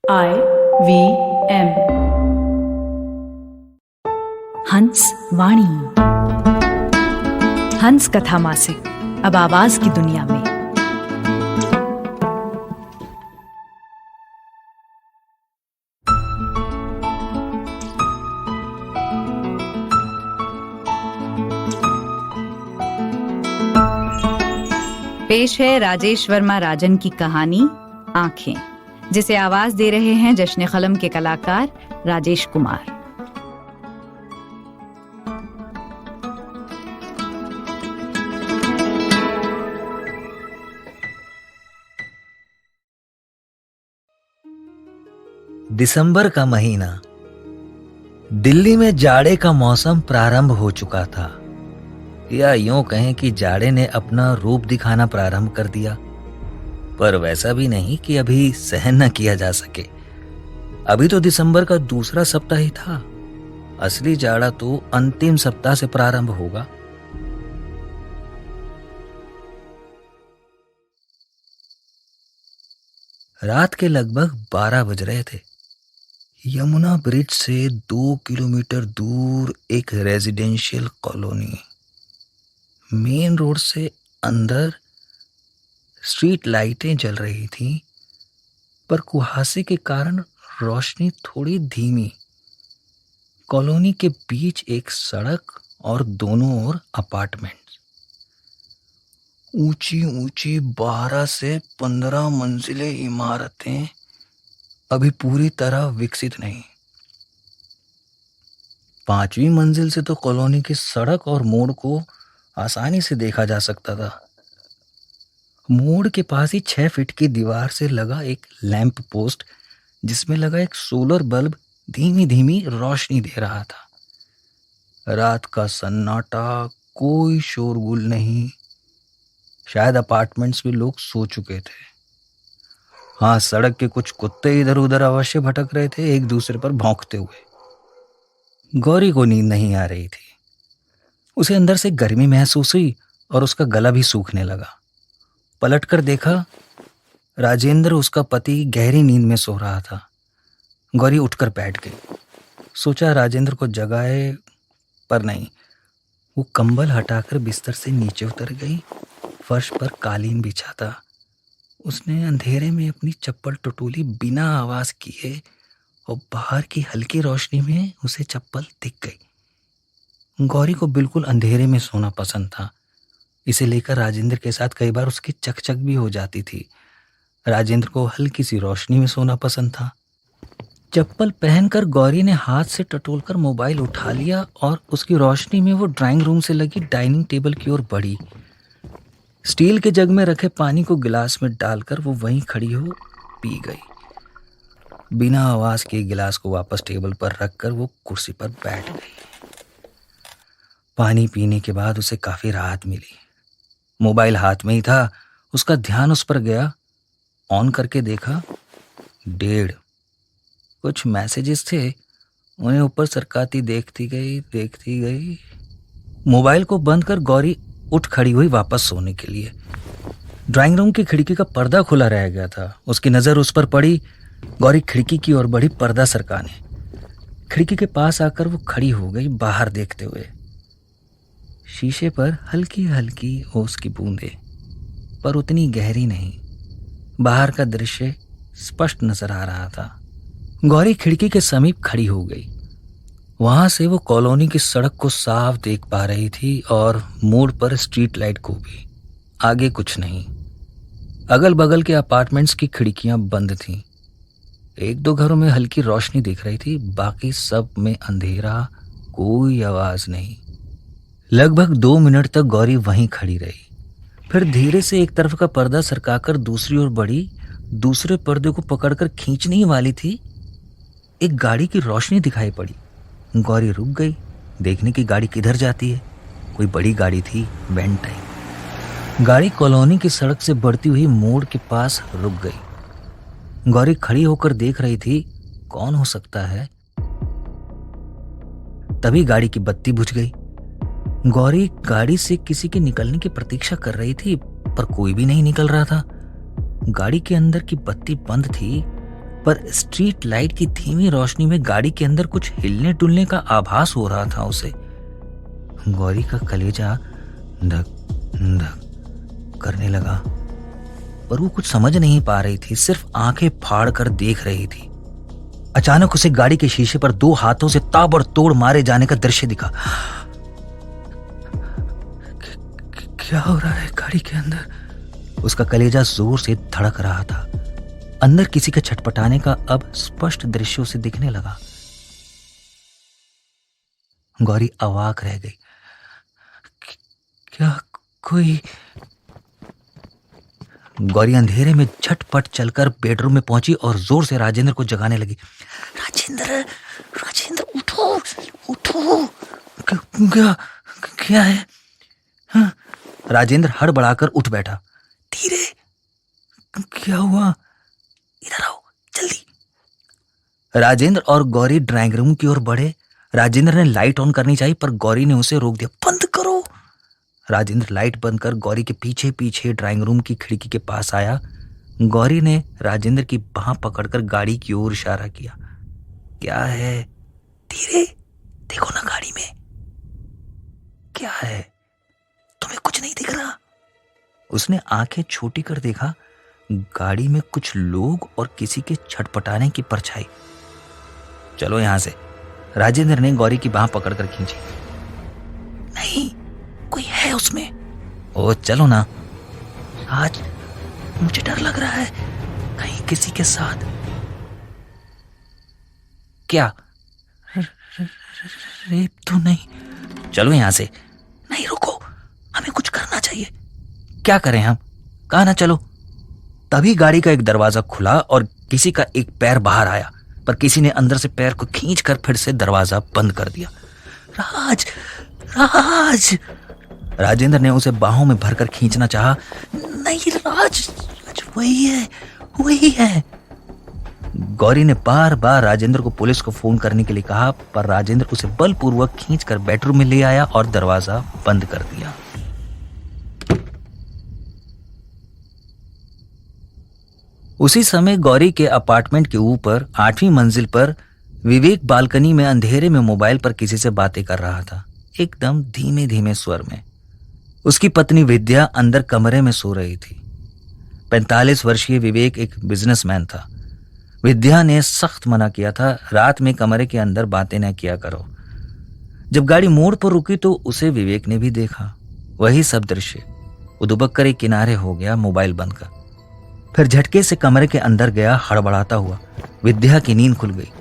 IVM हंस वाणी। हंस कथा मासिक अब आवाज की दुनिया में। पेश है राजेश वर्मा राजन की कहानी आंखें, जिसे आवाज दे रहे हैं जश्न कलम के कलाकार राजेश कुमार। दिसंबर का महीना। दिल्ली में जाड़े का मौसम प्रारंभ हो चुका था, या यूं कहें कि जाड़े ने अपना रूप दिखाना प्रारंभ कर दिया। पर वैसा भी नहीं कि अभी सहन न किया जा सके। अभी तो दिसंबर का दूसरा सप्ताह ही था। असली जाड़ा तो अंतिम सप्ताह से प्रारंभ होगा। रात के लगभग 12 बज रहे थे। यमुना ब्रिज से 2 किलोमीटर दूर एक रेजिडेंशियल कॉलोनी। मेन रोड से अंदर स्ट्रीट लाइटें जल रही थीं, पर कुहासे के कारण रोशनी थोड़ी धीमी। कॉलोनी के बीच एक सड़क और दोनों ओर अपार्टमेंट। ऊंची ऊंची 12 से 15 मंजिले इमारतें अभी पूरी तरह विकसित नहीं। 5वीं मंजिल से तो कॉलोनी की सड़क और मोड़ को आसानी से देखा जा सकता था। मोड़ के पास ही 6 फीट की दीवार से लगा एक लैंप पोस्ट, जिसमें लगा एक सोलर बल्ब धीमी धीमी रोशनी दे रहा था। रात का सन्नाटा, कोई शोरगुल नहीं। शायद अपार्टमेंट्स में लोग सो चुके थे। हाँ, सड़क के कुछ कुत्ते इधर उधर अवश्य भटक रहे थे, एक दूसरे पर भौंकते हुए। गौरी को नींद नहीं आ रही थी। उसे अंदर से गर्मी महसूस हुई और उसका गला भी सूखने लगा। पलटकर देखा, राजेंद्र उसका पति गहरी नींद में सो रहा था। गौरी उठकर बैठ गई। सोचा राजेंद्र को जगाए, पर नहीं। वो कंबल हटाकर बिस्तर से नीचे उतर गई। फर्श पर कालीन बिछा था। उसने अंधेरे में अपनी चप्पल टटोली बिना आवाज किए, और बाहर की हल्की रोशनी में उसे चप्पल दिख गई। गौरी को बिल्कुल अंधेरे में सोना पसंद था। इसे लेकर राजेंद्र के साथ कई बार उसकी चकचक भी हो जाती थी। राजेंद्र को हल्की सी रोशनी में सोना पसंद था। चप्पल पहनकर गौरी ने हाथ से टटोलकर मोबाइल उठा लिया और उसकी रोशनी में वो ड्राइंग रूम से लगी डाइनिंग टेबल की ओर बढ़ी। स्टील के जग में रखे पानी को गिलास में डालकर वो वहीं खड़ी हो पी गई। बिना आवाज के गिलास को वापस टेबल पर रखकर वो कुर्सी पर बैठ गई। पानी पीने के बाद उसे काफी राहत मिली। मोबाइल हाथ में ही था। उसका ध्यान उस पर गया। ऑन करके देखा, 1:30। कुछ मैसेजेस थे, उन्हें ऊपर सरकाती देखती गई। मोबाइल को बंद कर गौरी उठ खड़ी हुई वापस सोने के लिए। ड्राइंग रूम की खिड़की का पर्दा खुला रह गया था। उसकी नजर उस पर पड़ी। गौरी खिड़की की ओर बढ़ी, पर्दा सरकाने। खिड़की के पास आकर वो खड़ी हो गई, बाहर देखते हुए। शीशे पर हल्की हल्की ओस की बूंदें, पर उतनी गहरी नहीं। बाहर का दृश्य स्पष्ट नजर आ रहा था। गौरी खिड़की के समीप खड़ी हो गई। वहां से वो कॉलोनी की सड़क को साफ देख पा रही थी और मोड़ पर स्ट्रीट लाइट को भी। आगे कुछ नहीं। अगल बगल के अपार्टमेंट्स की खिड़कियां बंद थीं। 1-2 घरों में हल्की रोशनी दिख रही थी, बाकी सब में अंधेरा, कोई आवाज नहीं। लगभग 2 मिनट तक गौरी वहीं खड़ी रही। फिर धीरे से एक तरफ का पर्दा सरकाकर दूसरी ओर बढ़ी। दूसरे पर्दे को पकड़कर खींचने ही वाली थी, एक गाड़ी की रोशनी दिखाई पड़ी। गौरी रुक गई, देखने की गाड़ी किधर जाती है। कोई बड़ी गाड़ी थी, वैन टाइप। गाड़ी कॉलोनी की सड़क से बढ़ती हुई मोड़ के पास रुक गई। गौरी खड़ी होकर देख रही थी, कौन हो सकता है। तभी गाड़ी की बत्ती बुझ गई। गौरी गाड़ी से किसी के निकलने की प्रतीक्षा कर रही थी, पर कोई भी नहीं निकल रहा था। गाड़ी के अंदर की बत्ती बंद थी, पर स्ट्रीट लाइट की धीमी रोशनी में गाड़ी के अंदर कुछ हिलने डुलने का आभास हो रहा था उसे। गौरी का कलेजा धक धक करने लगा, पर वो कुछ समझ नहीं पा रही थी, सिर्फ आंखें फाड़ कर देख रही थी। अचानक उसे गाड़ी के शीशे पर 2 हाथों से ताबड़तोड़ मारे जाने का दृश्य दिखा। क्या हो रहा है गाड़ी के अंदर? उसका कलेजा जोर से धड़क रहा था। अंदर किसी के छटपटाने का अब स्पष्ट दृश्य उसे दिखने लगा। गौरी अवाक रह गई। क्या कोई? गौरी अंधेरे में झटपट चलकर बेडरूम में पहुंची और जोर से राजेंद्र को जगाने लगी। राजेंद्र, राजेंद्र उठो, उठो। क्या क्या है? हाँ? राजेंद्र हड़बड़ाकर उठ बैठा। धीरे, क्या हुआ? इधर आओ जल्दी। राजेंद्र और गौरी ड्राइंग रूम की ओर बढ़े। राजेंद्र ने लाइट ऑन करनी चाहिए, पर गौरी ने उसे रोक दिया। बंद करो। राजेंद्र लाइट बंद कर गौरी के पीछे पीछे ड्राइंग रूम की खिड़की के पास आया। गौरी ने राजेंद्र की बांह पकड़कर गाड़ी की ओर इशारा किया। क्या है? धीरे देखो ना गाड़ी में। क्या है? तुम्हें कुछ नहीं दिख रहा? उसने आंखें छोटी कर देखा। गाड़ी में कुछ लोग और किसी के छटपटाने की परछाई। चलो यहां से। राजेंद्र ने गौरी की बांह पकड़कर खींची। नहीं, कोई है उसमें। ओ चलो ना। आज मुझे डर लग रहा है, कहीं किसी के साथ। क्या? रेप तो नहीं? चलो यहां से। नहीं रुको, हमें कुछ करना चाहिए। क्या करें हम? कहा ना चलो। तभी गाड़ी का एक दरवाजा खुला और किसी का एक पैर बाहर आया, पर किसी ने अंदर से पैर को खींचकर फिर से दरवाजा बंद कर दिया। राज, राज। राजेंद्र ने उसे बाहों में भरकर खींचना चाहा। नहीं राज, राज वही है, वही है। गौरी ने बार बार राजेंद्र को पुलिस को फोन करने के लिए कहा, पर राजेंद्र उसे बलपूर्वक खींचकर बेडरूम में ले आया और दरवाजा बंद कर दिया। उसी समय गौरी के अपार्टमेंट के ऊपर 8वीं मंजिल पर विवेक बालकनी में अंधेरे में मोबाइल पर किसी से बातें कर रहा था, एकदम धीमे धीमे स्वर में। उसकी पत्नी विद्या अंदर कमरे में सो रही थी। 45 वर्षीय विवेक एक बिजनेसमैन था। विद्या ने सख्त मना किया था, रात में कमरे के अंदर बातें न किया करो। जब गाड़ी मोड़ पर रुकी तो उसे विवेक ने भी देखा, वही सब दृश्य। वो दुबक कर एक किनारे हो गया, मोबाइल बंद कर। फिर झटके से कमरे के अंदर गया, हड़बड़ाता हुआ। विद्या की नींद खुल गई।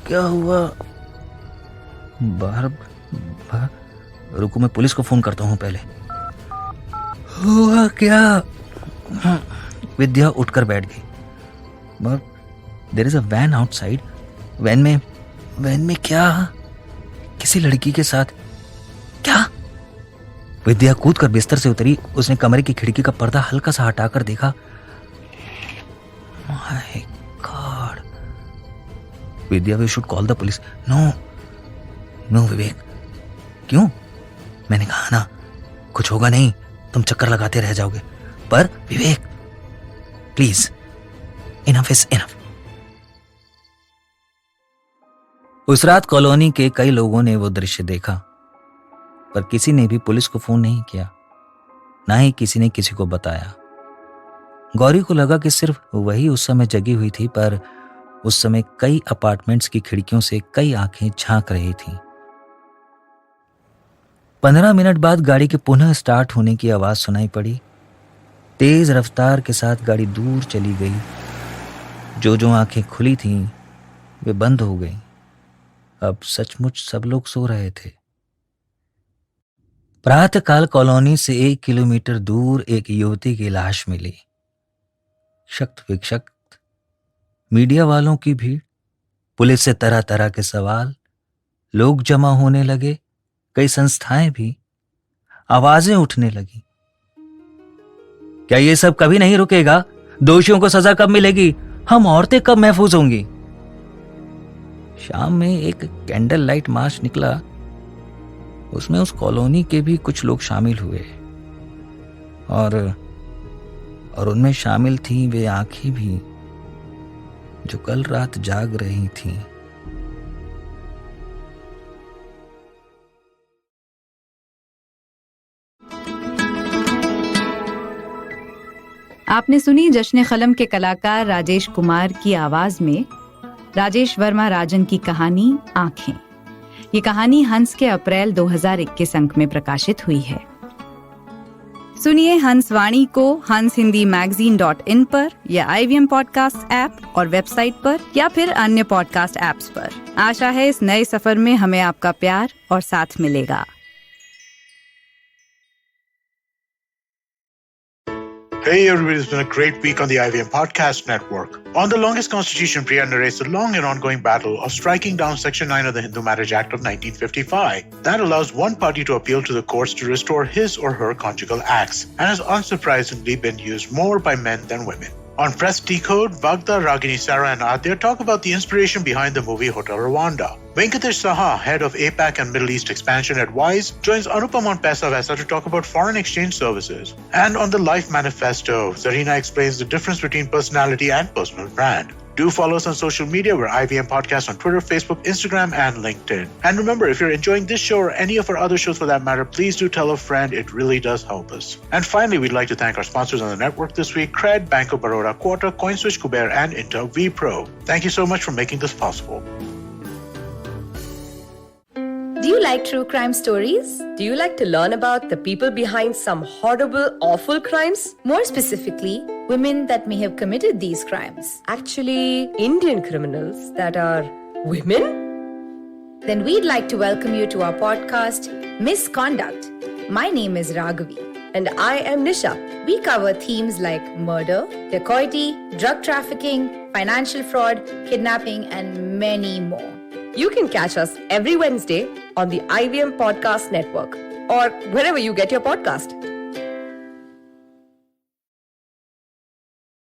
क्या हुआ? बाहर रुको, मैं पुलिस को फोन करता हूं पहले। हुआ क्या? विद्या उठकर बैठ गई। There is a van outside. Van में क्या? किसी लड़की के साथ। क्या? विद्या कूद कर बिस्तर से उतरी। उसने कमरे की खिड़की का पर्दा हल्का सा हटाकर देखा। My God. Vidya, we should call the police. No Vivek. क्यों? मैंने कहा ना, कुछ होगा नहीं, तुम चक्कर लगाते रह जाओगे। पर विवेक प्लीज, इनफ इज इनफ। उस रात कॉलोनी के कई लोगों ने वो दृश्य देखा, पर किसी ने भी पुलिस को फोन नहीं किया, ना ही किसी ने किसी को बताया। गौरी को लगा कि सिर्फ वही उस समय जगी हुई थी, पर उस समय कई अपार्टमेंट्स की खिड़कियों से कई आंखें झांक रही थीं। 15 मिनट बाद गाड़ी के पुनः स्टार्ट होने की आवाज सुनाई पड़ी। तेज रफ्तार के साथ गाड़ी दूर चली गई। जो आंखें खुली थीं वे बंद हो गईं। अब सचमुच सब लोग सो रहे थे। प्रातःकाल कॉलोनी से 1 किलोमीटर दूर एक युवती की लाश मिली। शक्त विक्षक्त, मीडिया वालों की भीड़, पुलिस से तरह तरह के सवाल, लोग जमा होने लगे, कई संस्थाएं भी। आवाजें उठने लगी। क्या ये सब कभी नहीं रुकेगा? दोषियों को सजा कब मिलेगी? हम औरतें कब महफूज होंगी? शाम में एक कैंडल लाइट मार्च निकला। उसमें उस कॉलोनी के भी कुछ लोग शामिल हुए और और उनमें शामिल थी वे आंखें भी जो कल रात जाग रही थीं। आपने सुनी जश्न कलम के कलाकार राजेश कुमार की आवाज में राजेश वर्मा राजन की कहानी आंखें। ये कहानी हंस के अप्रैल 2021 अंक में प्रकाशित हुई है। सुनिए हंस वाणी को hanshindiMagazine.in पर या IVM पॉडकास्ट ऐप और वेबसाइट पर या फिर अन्य पॉडकास्ट ऐप्स पर। आशा है इस नए सफर में हमें आपका प्यार और साथ मिलेगा। Hey everybody, it's been a great week on the IVM Podcast Network. On The Longest Constitution, Priya narrates the long and ongoing battle of striking down Section 9 of the Hindu Marriage Act of 1955. That allows one party to appeal to the courts to restore his or her conjugal acts, and has unsurprisingly been used more by men than women. On Press Decode, Vagda, Ragini, Sarah and Adya talk about the inspiration behind the movie Hotel Rwanda. Venkatesh Saha, head of APAC and Middle East expansion at WISE, joins Anupam on Pesa Vesa to talk about foreign exchange services. And on the Life Manifesto, Zarina explains the difference between personality and personal brand. Do follow us on social media. We're IVM Podcast on Twitter, Facebook, Instagram, and LinkedIn. And remember, if you're enjoying this show or any of our other shows for that matter, please do tell a friend. It really does help us. And finally, we'd like to thank our sponsors on the network this week, Cred, Bank of Baroda, Quota, CoinSwitch, Kuber, and Intel vPro. Thank you so much for making this possible. Do you like true crime stories? Do you like to learn about the people behind some horrible, awful crimes? More specifically, women that may have committed these crimes. Actually, Indian criminals that are women? Then we'd like to welcome you to our podcast, Misconduct. My name is Raghavi. And I am Nisha. We cover themes like murder, dacoity, drug trafficking, financial fraud, kidnapping, and many more. You can catch us every Wednesday on the IVM Podcast Network or wherever you get your podcast.